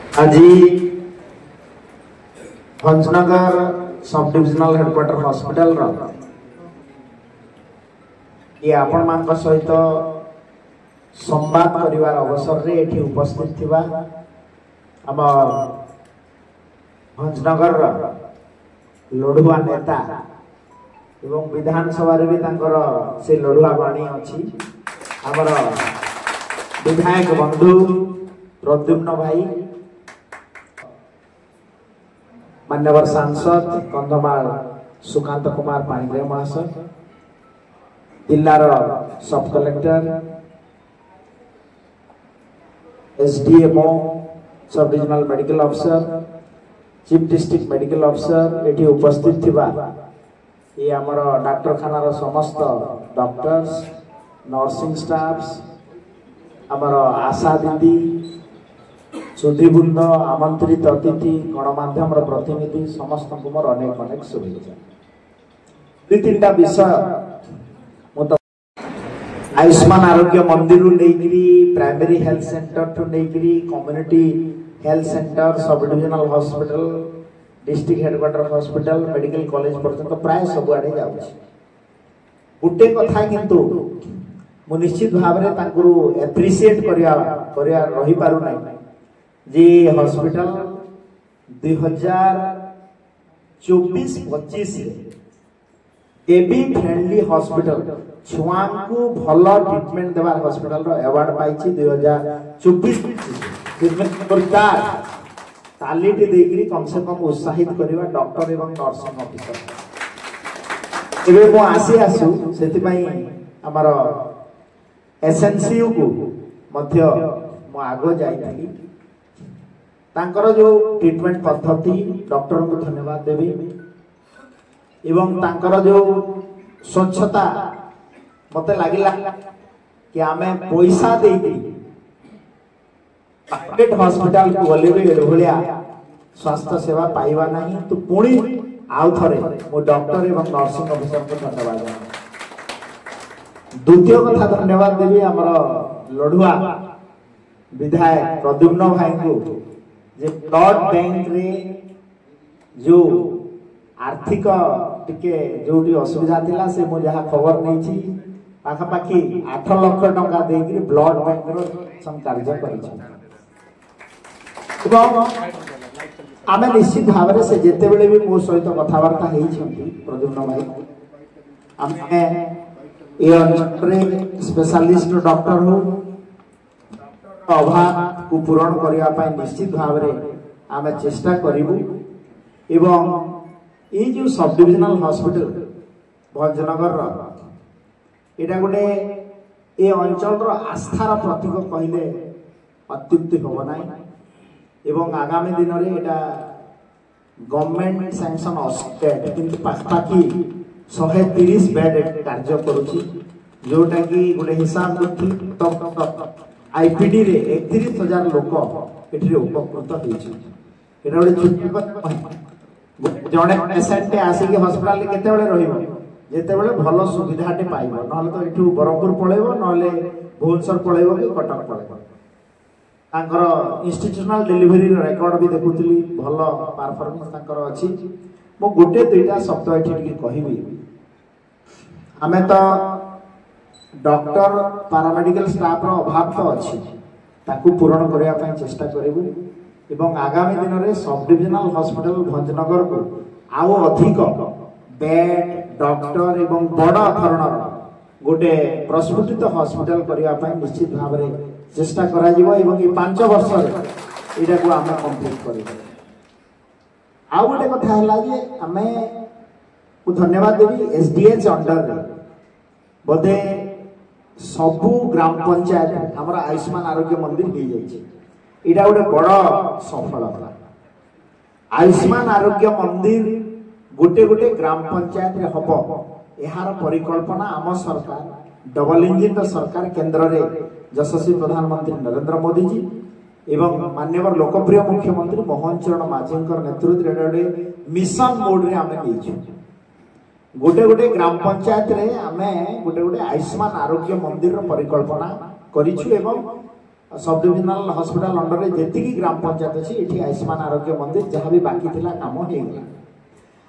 आज Bhanjanagar sub divisional headquarter hospital ये आपण मान सहित संवाद करिवार अवसर रे एठी उपस्थित थिबा आम भंजनगर लड़ुआ नेता एवं विधानसभा रे भी तांकर से लड़ुआ बाणी अछि हमर विधायक बंधु प्रद्युम्न भाई मान्यवर सांसद कंधमाल सुकांत कुमार पाणिग्राही महाशय जिलार सब collector SDMO sub divisional medical officer chief district medical officer एटी उपस्थित थिबा ये हमर डाक्टरखाना रो समस्त डॉक्टर्स नर्सिंग स्टाफ्स हमर आशा दीदी सुधीवृंद आमंत्रित अतिथि गणमाध्यम प्रतिनिधि समस्त को मोर अनेक अनेक शुभेच्छा। दुई तीन विषय आयुष्मान आरोग्य मंदिर लेकरी प्राइमरी हेल्थ सेंटर टू लेकरी community health centre sub divisional hospital district headquarter hospital medical college पर्यंत प्राय सब आड़े जाउछि गुटे कथा किंतु मु निश्चित भाव में तांकरू एप्रिशिएट करिया रही पारु नै जी हॉस्पिटल 2024-25 बेबी फ्रेंडली हॉस्पिटल छुआ को भल ट्रीटमेंट देवार हॉस्पिटल रो अवार्ड पाइछि 2024 तालीटी देकरी कम से कम उत्साहित करिवा डॉक्टर एवं नर्सिंग ऑफिसर एबे मो आसी आसु सेति पई हमर एसएनसीयू को मध्य मो आगो जाइथि तांकर जो ट्रीटमेंट पद्धति डॉक्टर को धन्यवाद देवी एवं तांकर जो स्वच्छता मते लागिला कि आमे पैसा देई प्राइवेट हॉस्पिटल को गले भी भलिया स्वास्थ्य सेवा पाइबा नहीं तो पुणी आउ थरे मो डॉक्टर एवं नर्सिंग ऑफिसर को धन्यवाद द्वितीय कथा धन्यवाद देवी हमर लड़ुआ विधायक प्रद्युम्न भाई को जे ब्लड बैंक रे जो आर्थिक टिके जोटी असुविधा थिला से मो जहा खबर नै छी पाखा पाखी 8 लाख टका देकरी ब्लड बैंक रो सम कार्य करि छी एवं आमे निश्चित भाव रे से जेते बेले भी मो सहित कथा वार्ता हेई छथि प्रद्युम्न भाई आमे ए अंचल स्पेशलिस्ट डॉक्टर हो अभाव को पूरण करिया पाई निश्चित भाव रे आमे चेष्टा करिबु एवं ए जो सब डिविजनल हॉस्पिटल भंजनगर रो एटा गोटे ए अंचल रो आस्थार प्रतीक कहिले अत्युक्ति होबो नाही एवं आगामी दिन रे एटा गवर्नमेंट सैंक्शन अस्टेट किंतु पाखपाखी 130 बेड कार्य करूची जोटा कि गोटे हिसाब करथि तब आईपीडी रे 31,000 लोक एठी उपकृत होइछि एटा गोटे जणे पेशेंट आसी के हॉस्पिटल केते बेले रहिबो जेते बेले भलो सुविधाटे पाइबो नहले तो एठू बरमपुर पळेबो नहले भुवनेश्वर पळेबो कि कटक पळेबो तांकर इंस्टीट्यूशनल डिलीवरी रेकॉर्ड भी देखुतली भलो परफॉर्मेंस तांकर अछि मो गोटे दुईटा शब्द एठी कि कहिबी हमें तो डॉक्टर पैरामेडिकल स्टाफ रो अभाव तो अछि ताकू पूर्ण करिया पय चेष्टा करिबु एवं आगामी दिन रे सब डिविजनल हॉस्पिटल भंजनगर को आउ अधिक बेड डॉक्टर एवं बड़ा धरणर गोटे प्रस्फुटित हॉस्पिटल करिया पय निश्चित भाव रे चेष्टा करा जिवो एवं ई 5 वर्ष रे एटा को आमे कंप्लीट करिबो आउ गोटे कथा हला जे आमे को धन्यवाद देवी एसडीएच अंडर रे बोधे सबु ग्राम पंचायत हमर आयुष्मान आरोग्य मंदिर हो जाइए इटा गोटे बड़ सफलता आयुष्मान आरोग्य मंदिर गोटे गोटे ग्राम पंचायत रे हबो एहार परिकल्पना आम सरकार डबल इंजिन सरकार केंद्र रे यशस्वी प्रधानमंत्री नरेंद्र मोदी जी एवं माननीय लोकप्रिय मुख्यमंत्री मोहन चरण माझीकर नेतृत्व रे मिशन मोड रे आमे लेछु गोटे गोटे ग्राम पंचायत रे आमे गोटे गोटे आयुष्मान आरोग्य मंदिर रो परिकल्पना करिछु एवं सब डिविजनल हॉस्पिटल अंडर रे जेतिकी ग्राम पंचायत अछि एठी आयुष्मान आरोग्य मंदिर जहाँ भी बाकी थिला काम हो गला।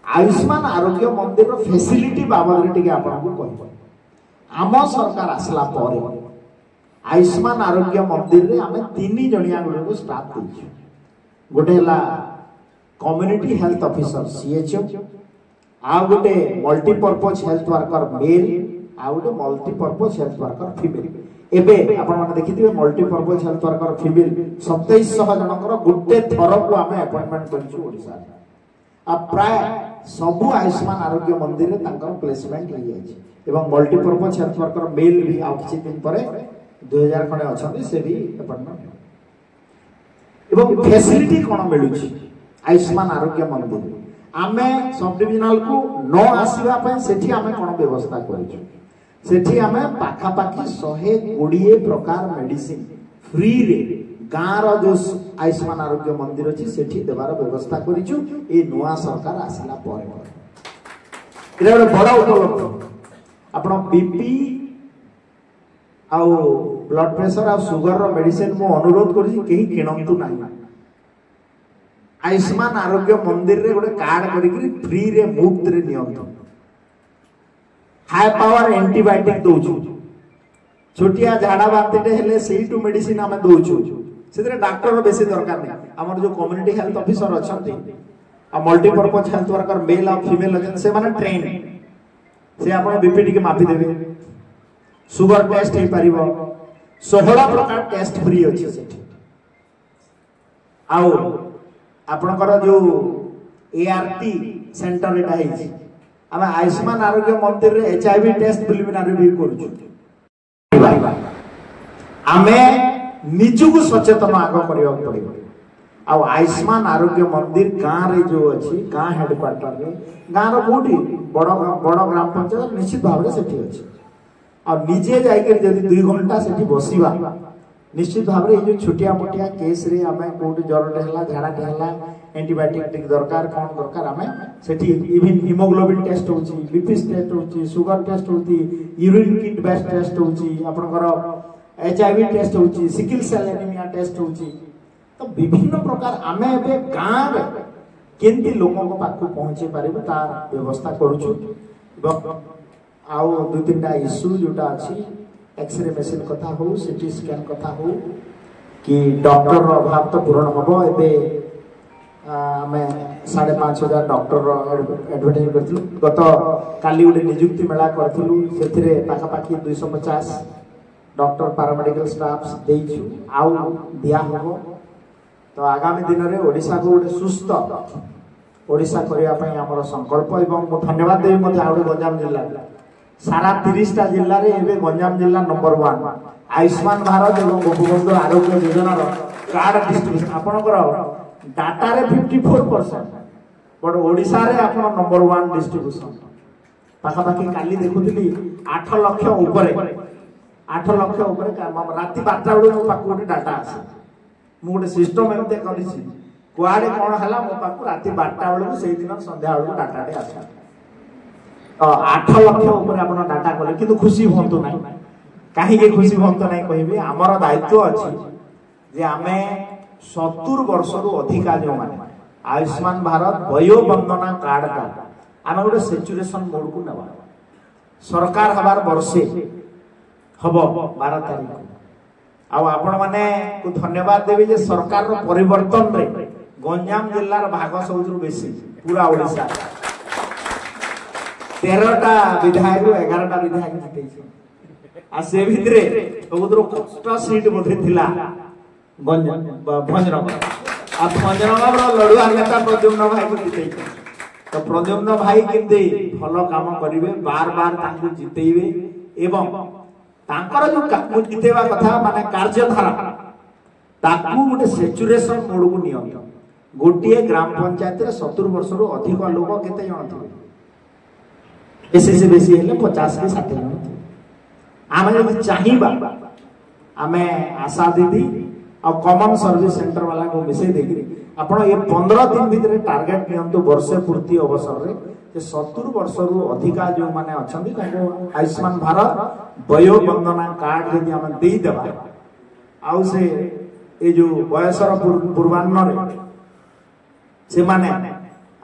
आयुष्मान आरोग्य मंदिर रो फैसिलिटी बाबद रे टिके आपन को कहब। आम सरकार आसला पर आयुष्मान आरोग्य मंदिर रे आमे 3 जणिया को स्टाफ देछु। गोटे हला कम्युनिटी हेल्थ ऑफिसर सीएचओ, आ गोटे मल्टीपर्पज हेल्थ वर्कर मेल, आ गोटे मल्टीपर्पज हेल्थ वर्कर फीमेल। एबे आपण माने देखिथिबे मल्टीपर्पज हेल्थ वर्कर फीमेल 2700 जनकर गोटे थर को आमे अपॉइंटमेंट करछु ओडिसा। आ प्राय सबु आयुष्मान आरोग्य मंदिर रे तांकर प्लेसमेंट हो जाय छै एवं मल्टीपर्पज हेल्थ वर्कर मेल भी आ किछि दिन परे 2000 खणे अछंती से भी अपॉइंटमेंट एवं फैसिलिटी कोन मिलु छी आयुष्मान आरोग्य मंदिर। आमे सब डिविजनल को न आसीबा पय सेठी आमे कोन व्यवस्था करिछु। सेठी आमे पाखा पाखी 120 प्रकार मेडिसिन फ्री रे गाँव जो आयुष्मान आरोग्य मंदिर अच्छी सेठी देवार व्यवस्था करिछु। ए नुआ सरकार आसिला पर एटा गोटे बड़ा उपलब्ध। आपण बीपी आ ब्लड प्रेशर आ सुगर रो मेडिसिन मो अनुरोध करिछि केही किनंतु नाही। आयुष्मान आरोग्य मंदिर रे गोटे कार्ड करिकरी फ्री रे मुफ्त रे नियंतु। हाई पावर एंटीबायोटिक दोछु, छोटिया झाड़ा बांतिटे हेले सेही मेडिसिन आमे दोछु। सेतरे डॉक्टर बेसी दरकार नै। हमर जो कम्युनिटी हेल्थ ऑफिसर अछंती आ मल्टीपर्पज हेल्थ वर्कर मेल और फीमेल अछन से माने ट्रेन से आपण बीपी के मापी देबे, सुगर टेस्ट हे परिबो, 16 प्रकार टेस्ट फ्री अछि सेठी। आउ आपनकर जो एआरटी सेंटर एटा है आम आयुष्मान आरोग्य मंदिर रे एचआईवी टेस्ट प्रिलिमिनरी भी करूछु। आमे निजुको सचेतन आग करियो पड़िबो। आ आयुष्मान आरोग्य मंदिर गाँव रे जो अछि गाँ हेडक्वार्टर रे गाँव रो कोठी बड़ बड़ ग्राम पंचायत निश्चित भाव रे सेठी अछि। आ निजे जाय के जदी 2 घंटा सेठी बसिबा निश्चित भाव रे जो छोटिया मोटिया केस रे आमे कोठी जरटे हला झाड़ा हला एंटीबायोटिक टिक दरकार कोन दरकार आमे सेठी इवन हीमोग्लोबिन टेस्ट होची, बीपी टेस्ट होची, सुगर टेस्ट होती, यूरिन किट बेस्ट टेस्ट होची, आपनकर एचआईवी टेस्ट होची, सिकल सेल एनीमिया टेस्ट होची। तो विभिन्न प्रकार आमे एबे गाँव रे केंती लोगों को पाखु पहुंचे पारिबो तार व्यवस्था करूछु। आउ 2-3टा इश्यू जोटा अछि एक्सरे मशीन कथा हो, सीटी स्कैन कथा हो कि डॉक्टर रो अभाव तो पूर्ण हबो। एबे आमे 5,500 डॉक्टर एडवर्टाइज करथिलु। गत काली उडे नियुक्ति मेला करथिलु, सेथिरे पाखा पाखी 250 डॉक्टर पैरामेडिकल स्टाफ्स देइछु आउ दिया हबो। तो आगामी दिन रे ओडिसा को उडे सुस्त ओडिसा करिया पई हमर संकल्प एवं मो धन्यवाद देबी मते आउडे गंजाम जिल्ला सारा 30टा जिल्ला रे एबे गंजाम जिल्ला नंबर 1 आयुष्मान भारत एवं गोपबंधु आरोग्य योजना रो कार्ड डिस्ट्रीब्यूशन आपनकर डाटा रे 54% बट ओडिसा रे आपन नंबर 1 डिस्ट्रीब्यूशन पाखा पाखी काली देखुतली 8 लाख ऊपर 8 लाख ऊपर राती 12टा बेले मो पाखु गोटे डाटा आसे मु गोटे सिस्टम एमते करिछि कुआडे कोन हला मो पाखु राती 12टा बेले सेही दिन संध्या बेले डाटा टे आसे। 8 लाख ऊपर आपन डाटा कले किंतु खुशी होंतु नाही। काहे के खुशी होंतु नाही कहबी हमर दायित्व अछि जे आमे 70 वर्ष रु अधिका जो माने आयुष्मान भारत वयो वंदना कार्ड का आमे गोटे सैचुरेशन मोड को नेबा। सरकार हबार वर्षे हबो 12 तारिख आ आपण माने को धन्यवाद देबी जे सरकार रो परिवर्तन रे गंजाम जिल्ला रो भाग सबुरु बेसी पूरा ओडिसा 13टा विधायक 11टा विधायक जितैछि आ से भितरे सबुरु कष्ट सीट बोधे थिला भंजनगर आ भंजनगर रो लडुआ नेता प्रद्युम्न भाई को जितैछि। तो प्रद्युम्न भाई केते भलो काम करिवे बार बार तांको जितैबे एवं तांकर जो काम जितेबा कथा माने कार्यधारा ताकू गोटे सैचुरेशन मोड को नियम गोटिए ग्राम पंचायत रे 70 वर्ष रु अधिक लोक केते जण थिबे बेसी से बेसी हेले 50 के 60 जण थिबे। आमे जदि चाहिबा आमे आशा दीदी और कॉमन सर्विस सेंटर वाला को मिसे देकरी आपण ये 15 दिन भीतर टारगेट नियंतु वर्ष पूर्ति अवसर रे जे 70 वर्ष रु अधिका जो माने अछंती ताको आयुष्मान भारत वयो वंदना कार्ड यदि हम देई देबा आउ से ये जो बयसर पूर्वान्न से माने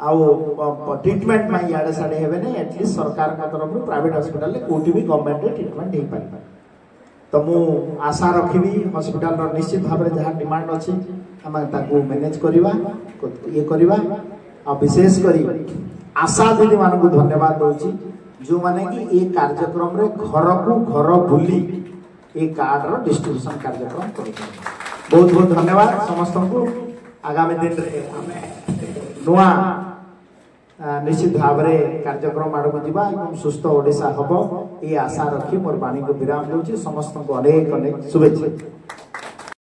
आउ ट्रीटमेंट में इे साड़े हे नहीं एटलिस्ट सरकार का तरफ प्राइवेट हॉस्पिटल कोटी भी गवर्नमेंट ट्रीटमेंट हो पार तो मु आशा रखी हॉस्पिटल निश्चित भाव में जहाँ डिमांड अच्छी आम मैनेज करवा ये करवा आ विशेष कर आशा दीदी मान को धन्यवाद दूची जो माने कि ये कार्यक्रम रे घर को घर बुली ये कार्ड रो डिस्ट्रीब्यूशन कार्यक्रम कर बहुत बहुत धन्यवाद समस्त को आगामी दिन रे नुआ निश्चित भाव में कार्यक्रम आड़ को जीवा एवं सुस्थ ओडिशा हम ये आशा रखी मोर वाणी को विराम दूची समस्त को अनेक अनेक शुभेच्छा।